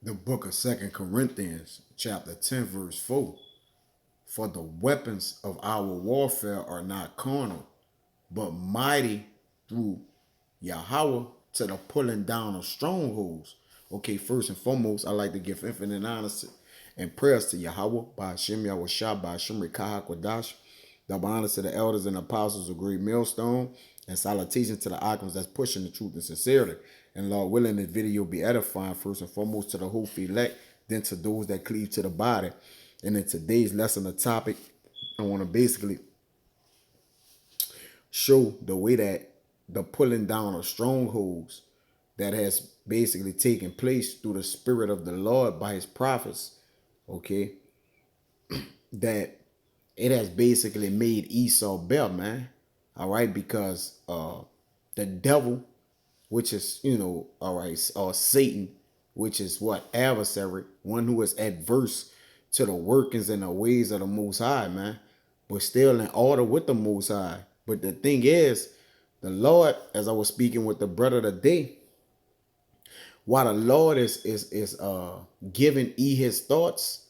the book of Second Corinthians, chapter 10, verse 4. For the weapons of our warfare are not carnal, but mighty through Yahweh to the pulling down of strongholds. Okay, first and foremost, I like to give infinite honors and prayers to Yahweh, by Hashem Yahweh Shah, by Hashem Rekah HaKodash, double honors to the elders and apostles of Great Millstone, and salutation to the icons that's pushing the truth and sincerity. And Lord willing, this video be edifying first and foremost to the whole elect, then to those that cleave to the body. And in today's lesson, the topic, I want to basically show the way that the pulling down of strongholds that has basically taken place through the spirit of the Lord by his prophets, okay, that it has basically made Esau bear, man. All right, because the devil, which is, all right, or Satan, which is what? Adversary, one who is adverse to the workings and the ways of the Most High, man, but still in order with the Most High. But the thing is, the Lord, as I was speaking with the brother today, while the Lord is giving his thoughts,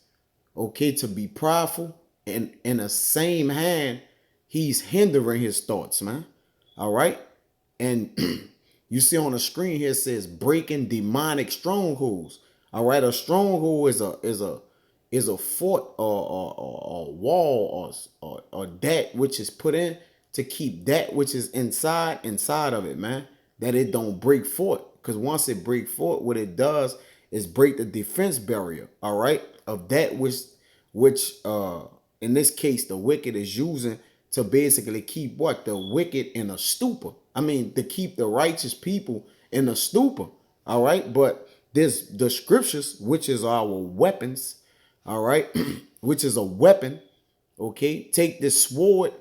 okay, to be prideful, and in the same hand, he's hindering his thoughts, man. All right. And you see on the screen here, it says breaking demonic strongholds. All right. A stronghold is a fort or wall or that which is put in to keep that which is inside of it, man, that it don't break forth. Because once it break forth, what it does is break the defense barrier, all right, of that which in this case the wicked is using to basically keep what? The wicked in a stupor. I mean, to keep the righteous people in a stupor, all right. But the scriptures, which is our weapons, all right, which is a weapon, okay. Take this sword.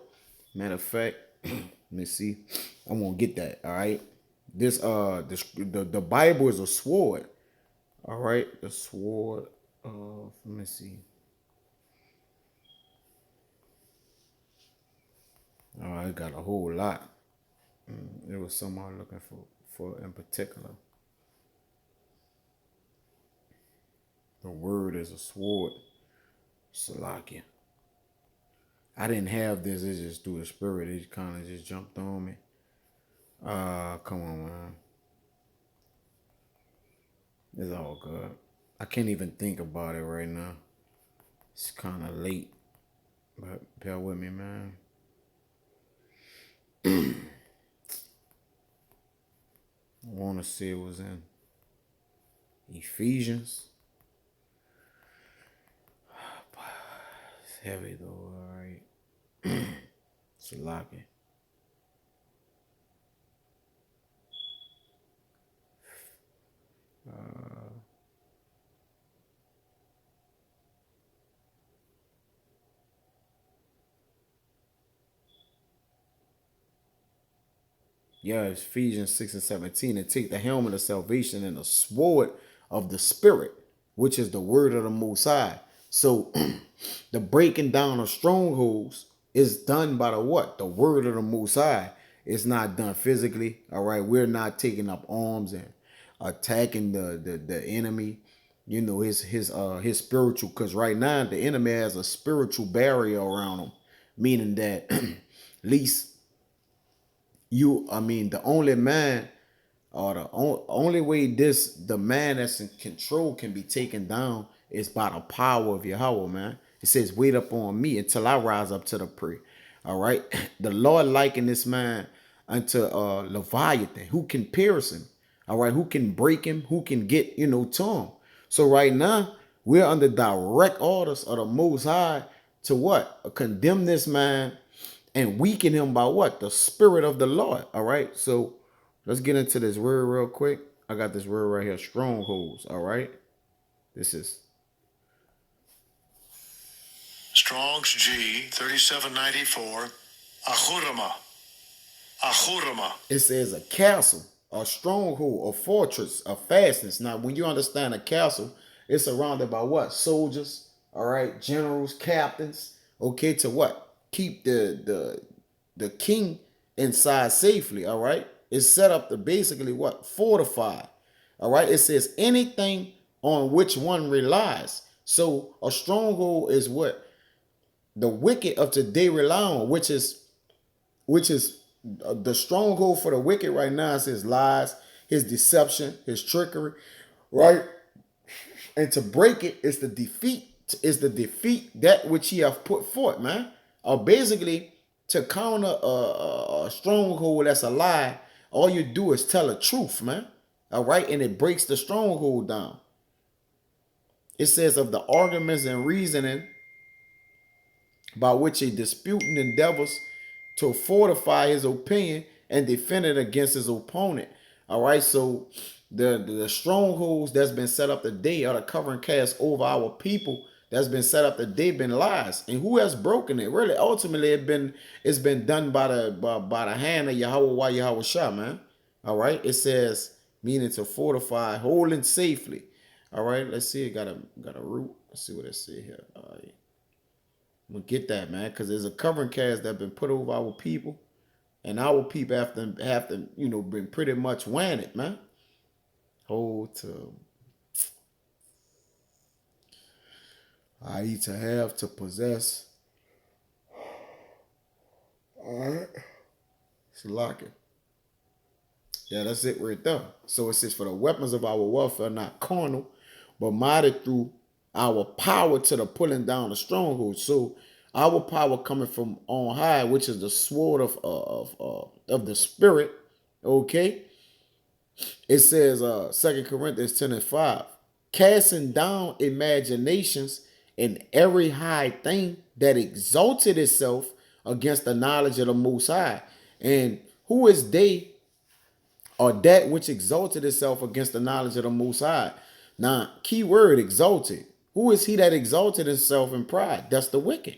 Matter of fact, let me see. I won't get that. All right. The Bible is a sword. All right. The sword of, let me see. All right, I got a whole lot. It was something I was looking for in particular. The word is a sword. Salakia. I didn't have this. It's just through the spirit. It kind of just jumped on me. Come on, man. It's all good. I can't even think about it right now. It's kind of late, but bear with me, man. I want to say it was in Ephesians. It's heavy though, all right. Salakia. Yeah, Ephesians 6 and 17, and take the helmet of salvation and the sword of the spirit, which is the word of the Most High. So the breaking down of strongholds is done by the what? The word of the Most High. It's not done physically. All right. We're not taking up arms and attacking the enemy, his spiritual, because right now the enemy has a spiritual barrier around him, meaning that at least the only man, or the only way the man that's in control can be taken down is by the power of Yahweh, man. It says, wait up on me until I rise up to the prey. All right. The Lord likened this man unto Leviathan, who can pierce him. All right. Who can break him, who can get, to him. So right now, we're under direct orders of the Most High to what? Condemn this man and weaken him by what? The spirit of the Lord. All right. So let's get into this word real quick. I got this word right here, strongholds. All right. This is Strong's G 3794. Ahurama. Ahurama. It says a castle, a stronghold, a fortress, a fastness. Now, when you understand a castle, it's surrounded by what? Soldiers. All right. Generals, captains. Okay. To what? Keep the king inside safely. All right. It's set up to basically what? Fortify. All right. It says anything on which one relies. So a stronghold is what the wicked of today rely on, which is the stronghold for the wicked right now is his lies, his deception, his trickery, right? And to break it is the defeat that which he have put forth, man. Or basically to counter a stronghold that's a lie, all you do is tell the truth, man. All right, and it breaks the stronghold down. It says of the arguments and reasoning by which a disputant endeavors to fortify his opinion and defend it against his opponent. All right, so the strongholds that's been set up today are the covering cast over our people that's been set up today been lies. And who has broken it? Really, ultimately, it's been done by the hand of Yahweh Shah, man. All right, it says meaning to fortify, holding safely. All right, let's see. It got a root. Let's see what it say here. All right. I'm gonna get that, man, because there's a covering cast that been put over our people, and our people have to been pretty much wearing it, man. Hold to I to have to possess. All right, it's locking. Yeah, that's it right there. So it says, for the weapons of our warfare, not carnal, but mighty through our power to the pulling down the strongholds. So our power coming from on high, which is the sword of the spirit. Okay. It says 2 Corinthians 10:5, casting down imaginations and every high thing that exalted itself against the knowledge of the Most High. And who is they or that which exalted itself against the knowledge of the Most High? Now, key word, exalted. Who is he that exalted himself in pride? That's the wicked.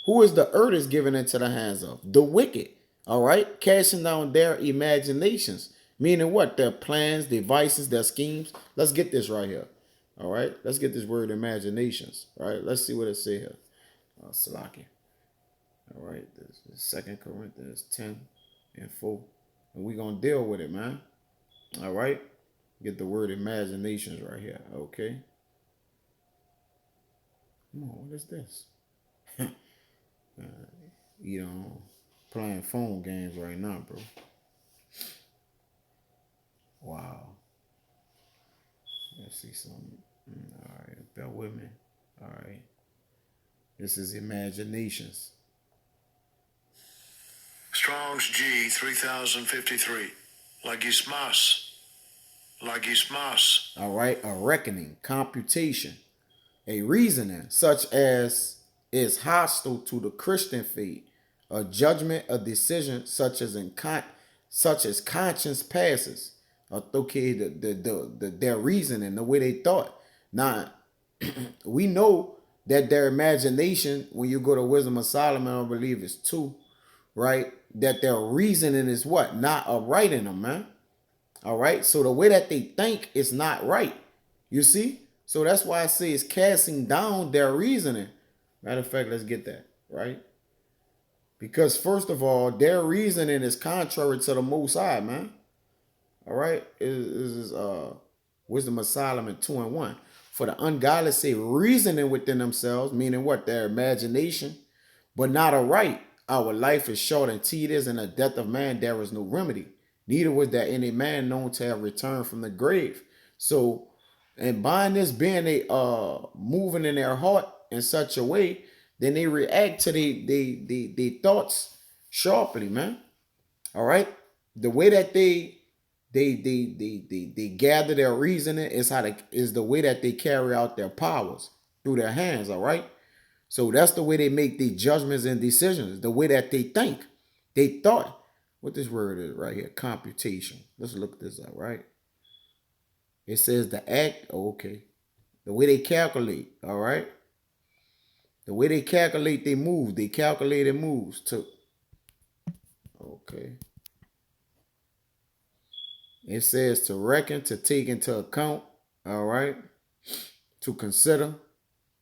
Who is the earth is given into the hands of? The wicked. All right? Casting down their imaginations. Meaning what? Their plans, devices, their schemes. Let's get this right here. All right? Let's get this word imaginations. All right? Let's see what it says here. Salaki. All right? This is 2 Corinthians 10:4. And we're going to deal with it, man. All right? Get the word imaginations right here. Okay? Come on, what is this? Playing phone games right now, bro. Wow. Let's see something. All right, bear with me. All right. This is imaginations. Strong's G 3053. Lagismas. Lagismas. All right, a reckoning, computation, a reasoning such as is hostile to the Christian faith, a judgment, a decision such as conscience passes. Okay, their reasoning, the way they thought. Now, we know that their imagination, when you go to Wisdom of Solomon, I believe it's 2, right? That their reasoning is what? Not upright in them, man. All right. So the way that they think is not right. You see? So that's why I say it's casting down their reasoning. Matter of fact, let's get that, right? Because first of all, their reasoning is contrary to the Most High, man. All right. This is Wisdom of Solomon 2:1. For the ungodly say reasoning within themselves, meaning what? Their imagination, but not aright. Our life is short and tedious, and the death of man there is no remedy. Neither was there any man known to have returned from the grave. So, and by this being a moving in their heart in such a way, then they react to the thoughts sharply, man. All right. The way that they gather their reasoning is the way that they carry out their powers through their hands. All right. So that's the way they make the judgments and decisions, the way that they think. They thought. What this word is right here, computation. Let's look this up, right? It says the act, okay. The way they calculate, all right? The way they calculate they move, they calculated moves too. Okay. It says to reckon, to take into account, all right? To consider,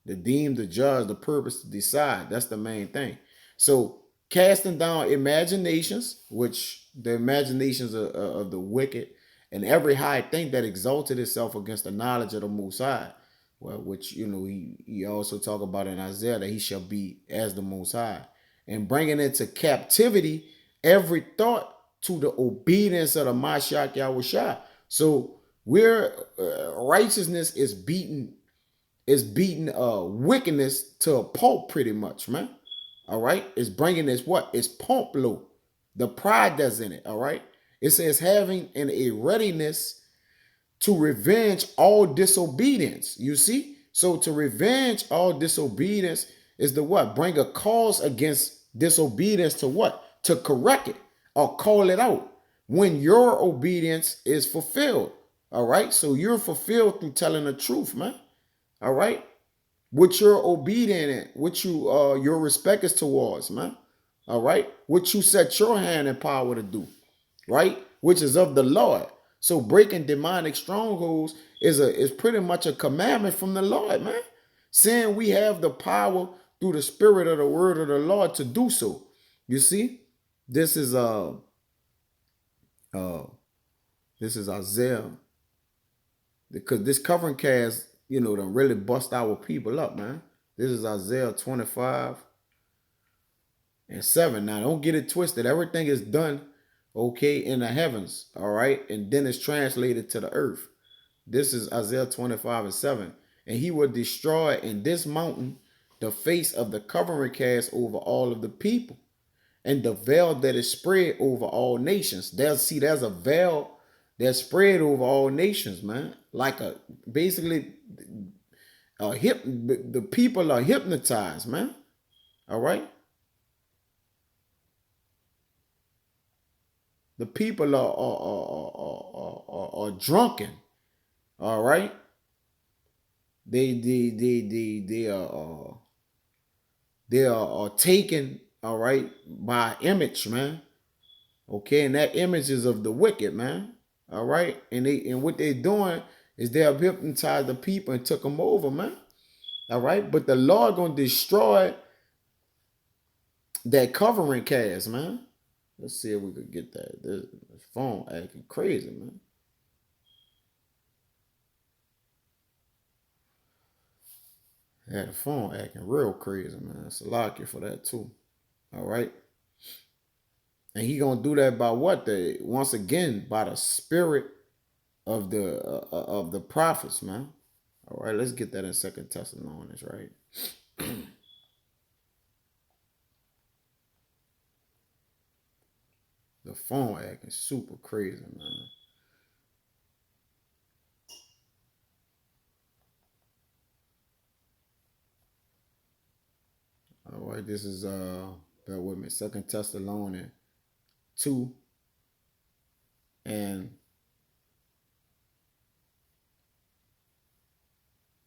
to deem, to judge, the purpose, to decide. That's the main thing. So casting down imaginations, which the imaginations of the wicked, and every high thing that exalted itself against the knowledge of the Most High. Well, which he also talk about in Isaiah that he shall be as the Most High, and bringing into captivity every thought to the obedience of the Mashiach Yahushua. So we're righteousness is beating wickedness to a pulp, pretty much, man. All right, it's bringing this what? It's pump low, the pride that's in it. All right, it says having a readiness to revenge all disobedience. You see, so to revenge all disobedience is the what? Bring a cause against disobedience to what? To correct it or call it out when your obedience is fulfilled. All right, so you're fulfilled through telling the truth, man. All right, what you're obedient in, what your respect is towards, man. All right, what you set your hand and power to do, right, which is of the Lord. So breaking demonic strongholds is pretty much a commandment from the Lord, man. Saying we have the power through the spirit of the word of the Lord to do so. You see, this is Isaiah, because this covering cast, done really bust our people up, man. This is Isaiah 25:7. Now, don't get it twisted. Everything is done, okay, in the heavens, all right? And then it's translated to the earth. This is Isaiah 25:7. And he will destroy in this mountain the face of the covering cast over all of the people, and the veil that is spread over all nations. There's a veil that's spread over all nations, man. Like the people are hypnotized, man. All right. The people are drunken. All right. They are taken, all right, by image, man. Okay, and that image is of the wicked, man. All right, and what they're doing is they have hypnotized the people and took them over, man. All right, but the Lord gonna destroy that covering cast, man. Let's see if we could get that. This phone acting crazy, man. Yeah, the phone acting real crazy, man. It's a lock for that too. All right. And he gonna do that by what? Once again, by the spirit of the prophets, man. All right, let's get that in 2 Thessalonians, right? The phone acting super crazy, man. All right, this is bear with me, 2 Thessalonians 2, and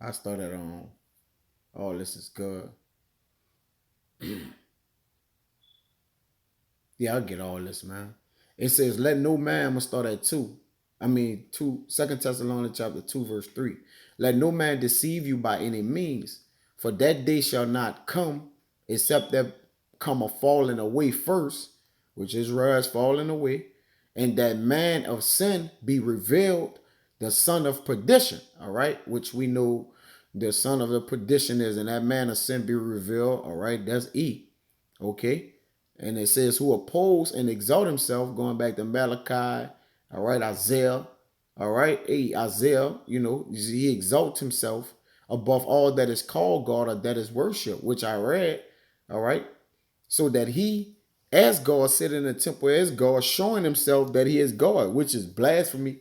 I started on, oh, this is good. Yeah, I'll get all this, man. It says, let no man, I'm gonna start at 2. 2 Thessalonians chapter 2, verse 3. Let no man deceive you by any means, for that day shall not come, except there come a falling away first, which Israel is falling away, and that man of sin be revealed, the son of perdition, all right, which we know the son of the perdition is, and that man of sin be revealed, all right, that's E, okay. And it says, who oppose and exalt himself, going back to Malachi, all right, Isaiah, all right, Isaiah, he exalts himself above all that is called God or that is worship, which I read, all right, so that he, as God, sit in the temple as God, showing himself that he is God, which is blasphemy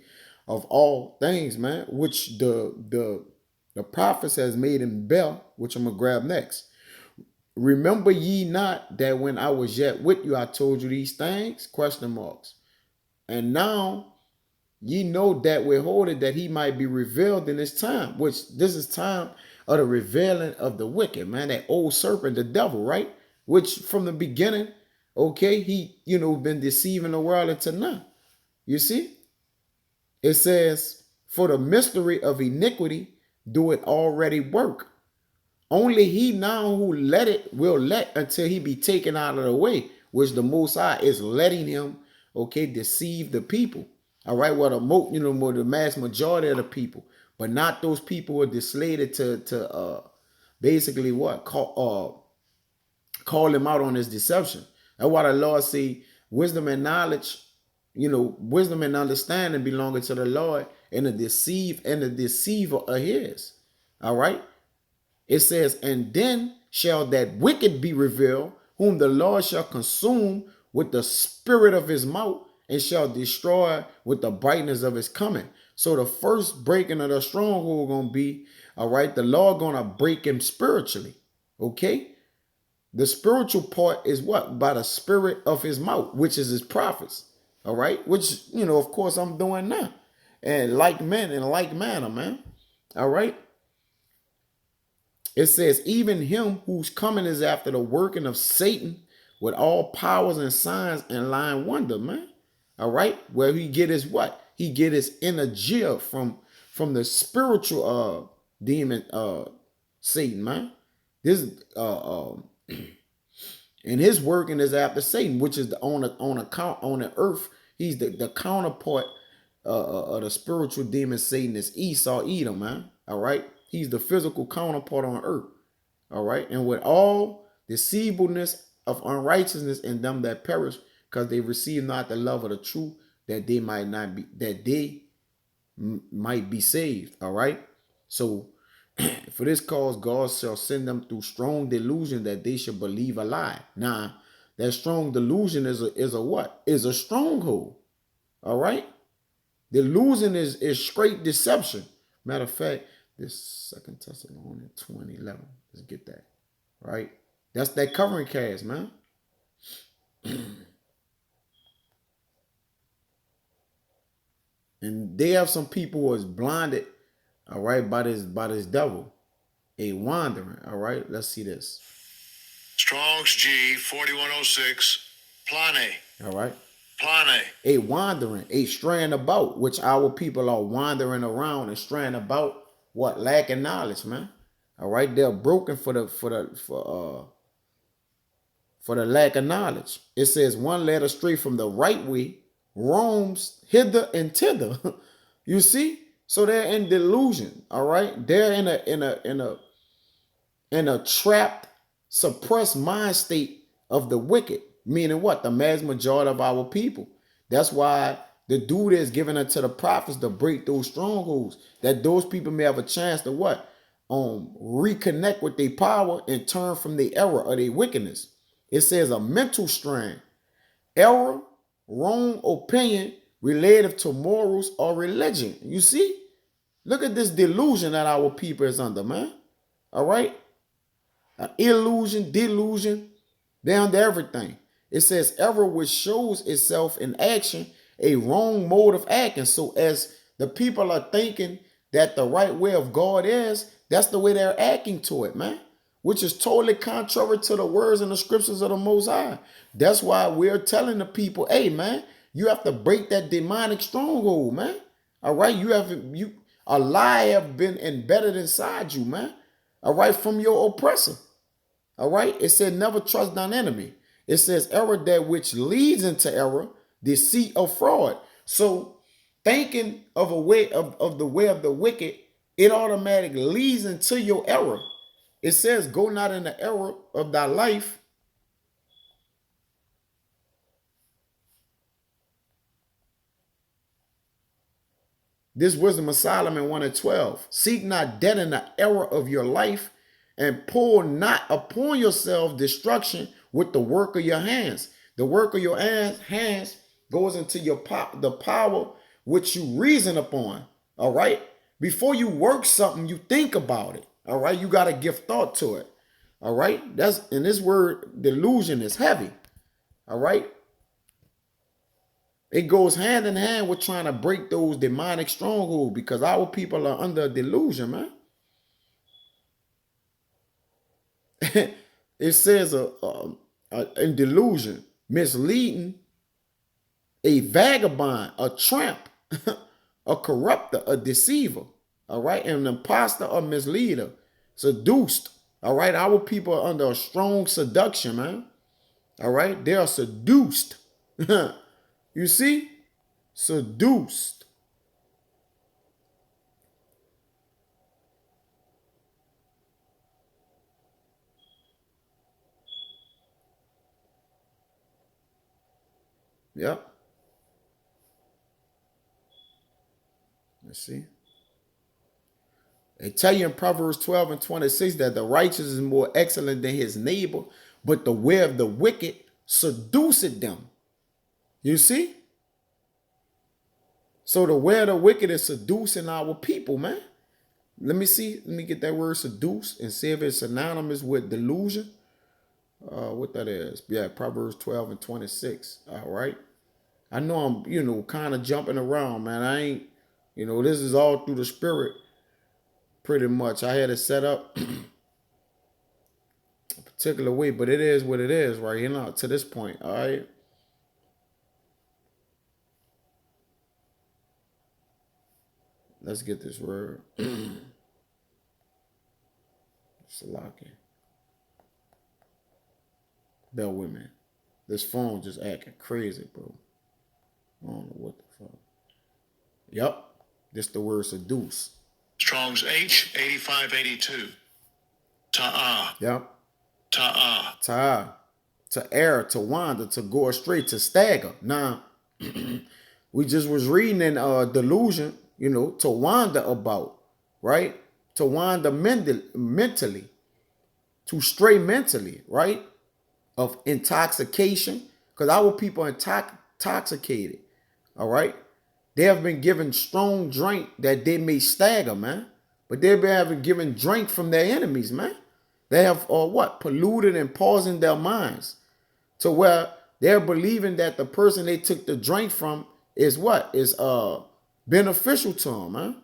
of all things, man, which the prophets has made him Bel, which I'm going to grab next. Remember ye not that when I was yet with you, I told you these things? Question marks. And now ye know that we're holding that he might be revealed in this time, which this is time of the revealing of the wicked, man, that old serpent, the devil, right? Which from the beginning, okay, he, been deceiving the world until now. You see? It says, for the mystery of iniquity do it already work. Only he now who will let until he be taken out of the way, which the Most High is letting him, okay, deceive the people. All right, well, more the mass majority of the people, but not those people who are slated to basically what call him out on his deception. That's why the Lord say wisdom and knowledge, wisdom and understanding belonging to the Lord, and the deceiver are his. All right. It says, and then shall that wicked be revealed, whom the Lord shall consume with the spirit of his mouth, and shall destroy with the brightness of his coming. So the first breaking of the stronghold gonna be, all right, the Lord gonna break him spiritually. Okay. The spiritual part is what? By the spirit of his mouth, which is his prophets. All right. Which, of course I'm doing now. And like men in like manner, man. All right. It says, even him whose coming is after the working of Satan with all powers and signs and lying wonder, man. All right. Where he get his what? He get his energy from the spiritual demon Satan, man. This and his working is after Satan, which is on the earth. He's the counterpart of the spiritual demon Satan is Esau, Edom, man. All right. He's the physical counterpart on earth. All right. And with all deceivableness of unrighteousness in them that perish, because they receive not the love of the truth, that they might be saved. All right. So for this cause, God shall send them through strong delusion that they should believe a lie. Now, that strong delusion is a what? Is a stronghold. All right. Delusion is straight deception. Matter of fact, this 2 Thessalonians 20:11. Let's get that. Right? That's that covering cast, man. And they have some people who is blinded, all right, by this devil. A wandering. All right. Let's see this. Strong's G 4106. Plane. All right. Plane. A wandering, a straying about, which our people are wandering around and straying about. What? Lacking knowledge, man. All right, they're broken for the lack of knowledge. It says one led astray from the right way, roams hither and thither. You see, so they're in delusion. All right, they're in a trapped, suppressed mind state of the wicked. Meaning what? The mass majority of our people. That's why the dude is given unto the prophets to break those strongholds, that those people may have a chance to what? Reconnect with their power and turn from the error or their wickedness. It says a mental strain, error, wrong opinion relative to morals or religion. You see? Look at this delusion that our people is under, man. All right? Illusion, delusion, down to everything. It says error which shows itself in action, a wrong mode of acting. So as the people are thinking that the right way of God is, that's the way they're acting to it, man. Which is totally contrary to the words and the scriptures of the Most High. That's why we're telling the people, hey, man, you have to break that demonic stronghold, man. All right, a lie have been embedded inside you, man. All right, from your oppressor. All right, it said never trust thine enemy. It says error that which leads into error, deceit or fraud. So thinking of a way of the way of the wicked, it automatically leads into your error. It says, go not in the error of thy life. This wisdom of Solomon 1:12. Seek not death in the error of your life, and pour not upon yourself destruction with the work of your hands. The work of your hands goes into the power which you reason upon. All right. Before you work something, you think about it. All right. You got to give thought to it. All right. In this word, delusion is heavy. All right. It goes hand in hand with trying to break those demonic strongholds, because our people are under delusion, man. It says in delusion, misleading, a vagabond, a tramp, a corrupter, a deceiver, all right, an imposter, a misleader, seduced, all right. Our people are under a strong seduction, man. All right, they are seduced. You see? seduced. Yep. Let's see. They tell you in Proverbs 12 and 26 that the righteous is more excellent than his neighbor, but the way of the wicked seduceth them. You see? So the way of the wicked is seducing our people, man. Let me see. Let me get that word seduce and see if it's synonymous with delusion. What that is. Yeah, Proverbs 12 and 26. All right. I know I'm, kind of jumping around, man. I ain't, this is all through the spirit. Pretty much. I had it set up a particular way, but it is what it is right here to this point. All right. Let's get this word. Salaki. Bear with me. This phone just acting crazy, bro. I don't know what the fuck. Yep. This the word seduce. Strong's H8582. Ta'ah. Yep. Ta'ah. Ta'ah. To err, to wander, to go astray, to stagger. Now, we just was reading in delusion, to wander about, right? To wander mentally, to stray mentally, right? Of intoxication, because our people are intoxicated, all right? They have been given strong drink that they may stagger, man. But they've been having given drink from their enemies, man. They have polluted and poisoned their minds to where they're believing that the person they took the drink from is beneficial to them, man.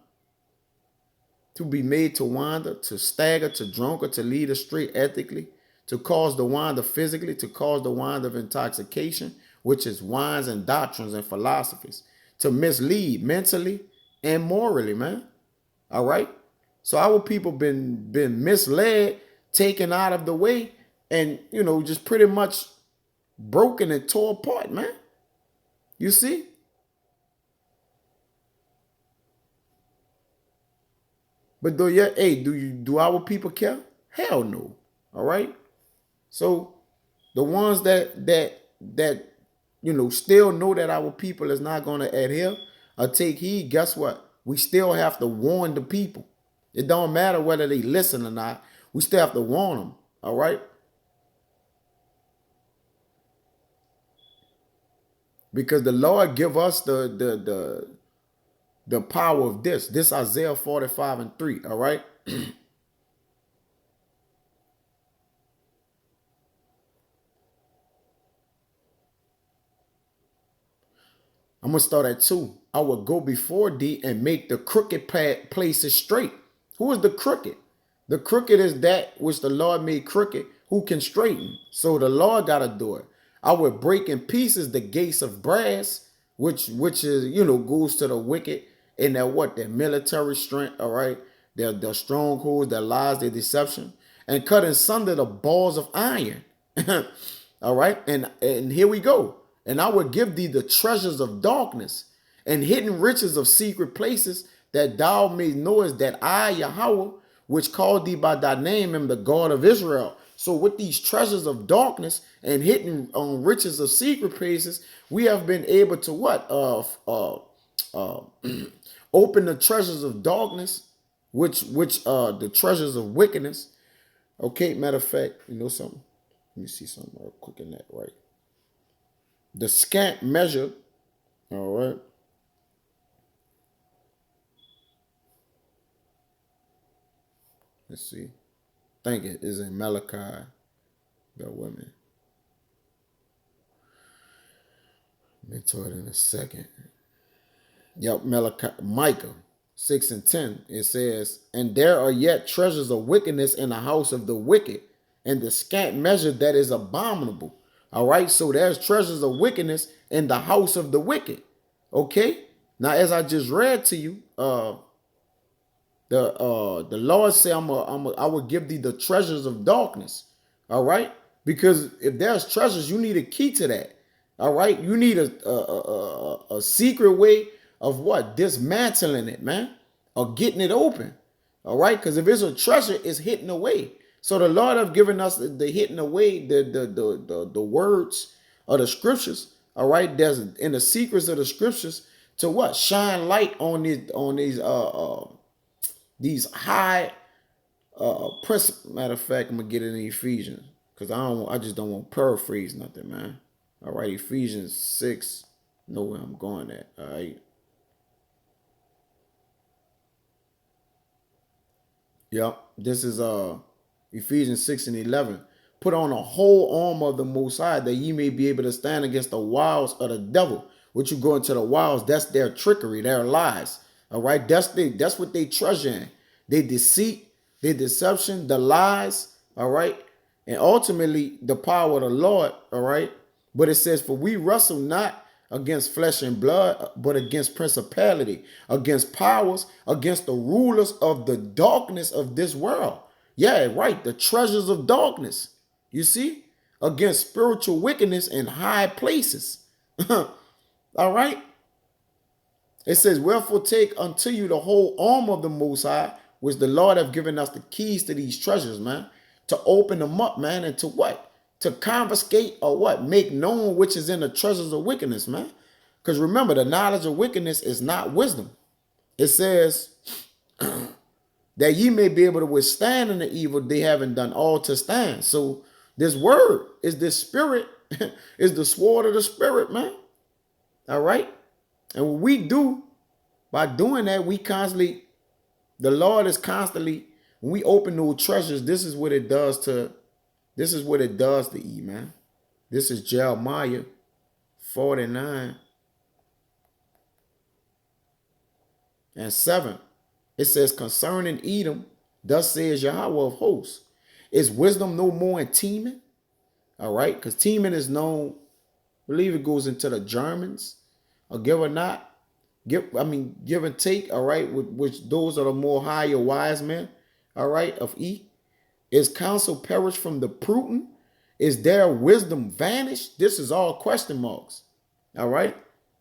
To be made to wander, to stagger, to drunker, to lead astray ethically, to cause the wander physically, to cause the wander of intoxication, which is wines and doctrines and philosophies, to mislead mentally and morally, man. All right. So our people been misled, taken out of the way, and just pretty much broken and tore apart, man. You see? But do our people care? Hell no. All right. So the ones that still know that our people is not going to adhere or take heed, guess what? We still have to warn the people. It don't matter whether they listen or not. We still have to warn them. All right. Because the Lord give us the power of this Isaiah 45 and 3. All right. I'm going to start at 2. I will go before thee and make the crooked places straight. Who is the crooked? The crooked is that which the Lord made crooked, who can straighten. So the Lord got to do it. I will break in pieces the gates of brass, which is, goes to the wicked in their military strength, all right? Their strongholds, their lies, their deception, and cut in sunder the balls of iron. All right? And here we go. And I will give thee the treasures of darkness and hidden riches of secret places, that thou may knowest that I, Yahweh, which called thee by thy name, am the God of Israel. So with these treasures of darkness and hidden riches of secret places, we have been able to open the treasures of darkness, which the treasures of wickedness. Okay, matter of fact, you know something? Let me see something real quick in that, right? The scant measure, all right. Let's see. I think it is in Malachi. Bear with me. Into it in a second. Yep, Micah 6 and 10. It says, and there are yet treasures of wickedness in the house of the wicked, and the scant measure that is abominable. All right, so there's treasures of wickedness in the house of the wicked. Okay, now as I just read to you, the Lord said, I will give thee the treasures of darkness. All right, because if there's treasures, you need a key to that. All right. You need a secret way of what? Dismantling it, man. Or getting it open. All right. Because if it's a treasure, it's hidden away. So the Lord have given us the hidden away, the words of the scriptures. All right. There's in the secrets of the scriptures to what? Shine light on these high matter of fact, I'm gonna get it in Ephesians. Because I just don't want to paraphrase nothing, man. All right, Ephesians 6. Know where I'm going at. All right. Yep. This is Ephesians 6 and 11. Put on a whole armor of the Most High, that ye may be able to stand against the wiles of the devil. What you go into the wiles, that's their trickery, their lies. All right. That's what they treasure in. They deceit, their deception, the lies. All right. And ultimately the power of the Lord. All right. But it says, for we wrestle not against flesh and blood, but against principality, against powers, against the rulers of the darkness of this world. Yeah, right. The treasures of darkness. You see? Against spiritual wickedness in high places. All right. It says, wherefore take unto you the whole armor of the Most High, which the Lord have given us the keys to these treasures, man. To open them up, man. And to what? To confiscate or what? Make known which is in the treasures of wickedness, man. Because remember, the knowledge of wickedness is not wisdom. It says that ye may be able to withstand in the evil day, having done all to stand. So this word is this spirit, is the sword of the spirit, man. All right. And what we do by doing that, the Lord is constantly, when we open those treasures, this is what it does to E, man. This is Jeremiah 49 and 7. It says, concerning Edom, thus says Yahweh of hosts, is wisdom no more in Teman? All right, because Teman is known, I believe it goes into the Germans, or give or not, give and take, all right, which those are the more higher wise men, all right, of E. Is counsel perished from the prudent? Is their wisdom vanished? This is all question marks. All right.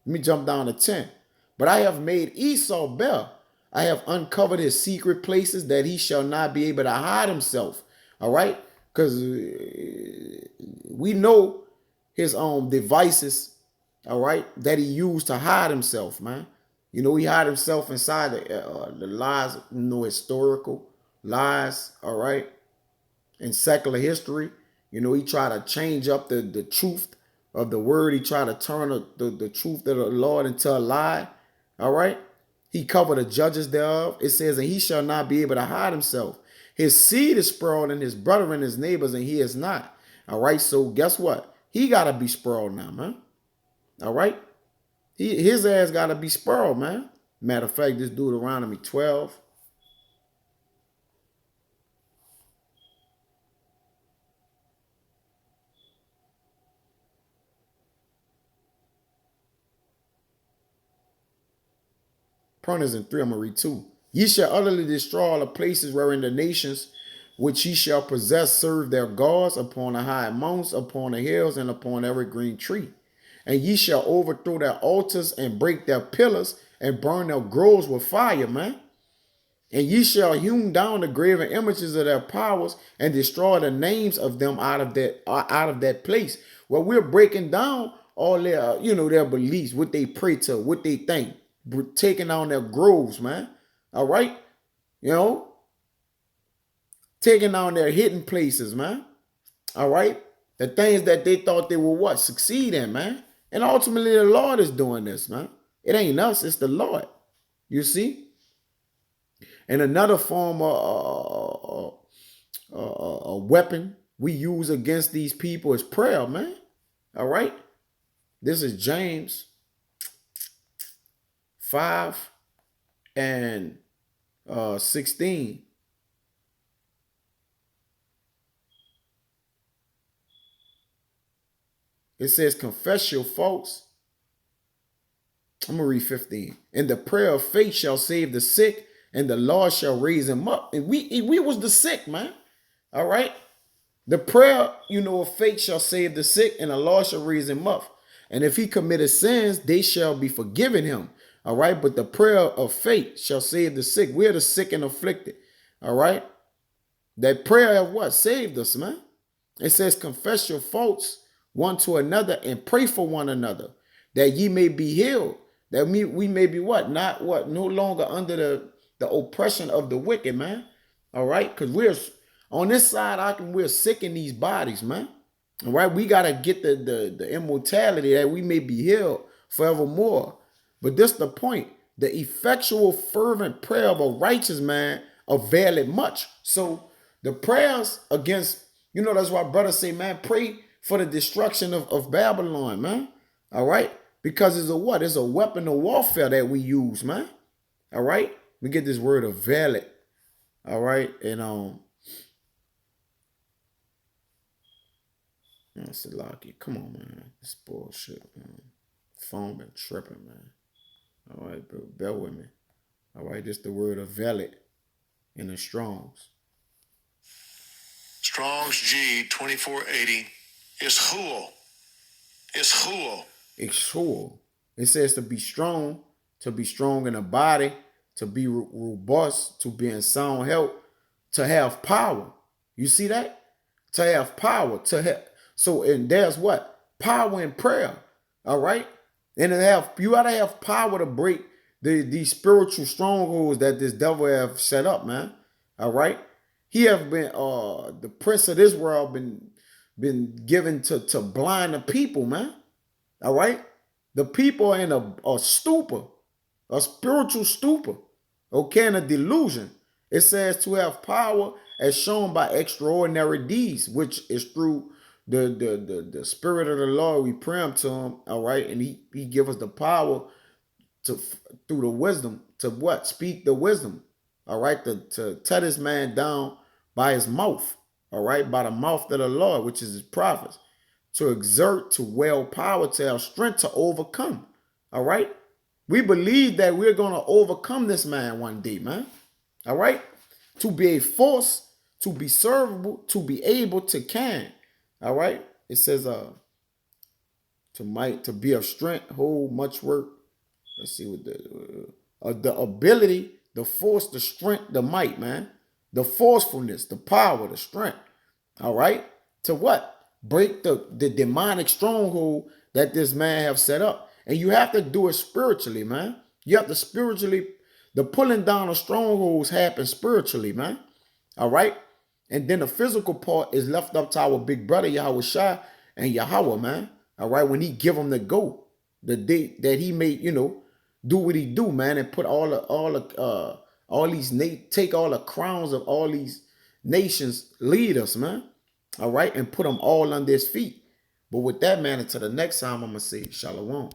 Let me jump down to 10. But I have made Esau bare. I have uncovered his secret places, that he shall not be able to hide himself. All right. Because we know his devices. All right. That he used to hide himself, man. You know, he hid himself inside the lies, historical lies. All right. In secular history, he tried to change up the truth of the word. He tried to turn the truth of the Lord into a lie. All right. He covered the judges thereof. It says, and he shall not be able to hide himself. His seed is sprawled in his brother and his neighbors, and he is not. All right. So guess what? He got to be sprawled now, man. All right. His ass got to be sprawled, man. Matter of fact, this Deuteronomy 12. Printers in 3, I'm going to read 2. Ye shall utterly destroy all the places wherein the nations which ye shall possess serve their gods, upon the high mountains, upon the hills, and upon every green tree. And ye shall overthrow their altars, and break their pillars, and burn their groves with fire, man. And ye shall hew down the graven images of their powers, and destroy the names of them out of that place. Well, we're breaking down all their, their beliefs, what they pray to, what they think. Taking on their groves, man. All right. Taking on their hidden places, man. All right. The things that they thought they would succeed in, man. And ultimately the Lord is doing this, man. It ain't us, it's the Lord. You see? And another form of a weapon we use against these people is prayer, man. All right. This is James 5 and 16. It says, confess your faults. I'm going to read 15. And the prayer of faith shall save the sick, and the Lord shall raise him up. And we was the sick, man. All right. The prayer, of faith shall save the sick, and the Lord shall raise him up. And if he committed sins, they shall be forgiven him. All right. But the prayer of faith shall save the sick. We're the sick and afflicted. All right. That prayer of what? Saved us, man. It says, confess your faults one to another and pray for one another that ye may be healed. That we may be what? Not what? No longer under the oppression of the wicked, man. All right. Because we're on this side, we're sick in these bodies, man. All right. We got to get the immortality that we may be healed forevermore. But this the point. The effectual, fervent prayer of a righteous man availeth much. So the prayers against, that's why brothers say, man, pray for the destruction of Babylon, man. All right. Because it's a what? It's a weapon of warfare that we use, man. All right. We get this word availeth. All right. And that's a lucky. Come on, man. This bullshit, man. Phone been tripping, man. All right, bro. Bear with me. All right, this the word availeth in the Strongs. Strong's G 2480 is Huel. It's Huel. It's Huel. It says to be strong in the body, to be robust, to be in sound health, to have power. You see that? To have power, to have. So, and there's what? Power in prayer. All right? And you gotta have power to break these spiritual strongholds that this devil have set up, man. All right? He have been the prince of this world been given to blind the people, man. All right? The people are in a stupor, a spiritual stupor, okay, and a delusion. It says to have power as shown by extraordinary deeds, which is through the spirit of the Lord. We pray him to him, all right, and he give us the power through the wisdom to what? Speak the wisdom, all right, to tear this man down by his mouth, all right, by the mouth of the Lord, which is his prophets, to exert, to wield power, to have strength to overcome, all right. We believe that we're going to overcome this man one day, man, all right, to be a force, to be servable, to be able to can. All right. It says to be of strength, hold much work. Let's see what the ability, the force, the strength, the might, man. The forcefulness, the power, the strength. All right. To what? Break the demonic stronghold that this man have set up. And you have to do it spiritually, man. You have to spiritually, the pulling down of strongholds happens spiritually, man. All right. And then the physical part is left up to our big brother, Yahweh Shai and Yahweh, man. All right. When he give him the go, the day that he may, do what he do, man, and put take all the crowns of all these nations, lead us, man. All right. And put them all under his feet. But with that, man, until the next time, I'm going to say shalom.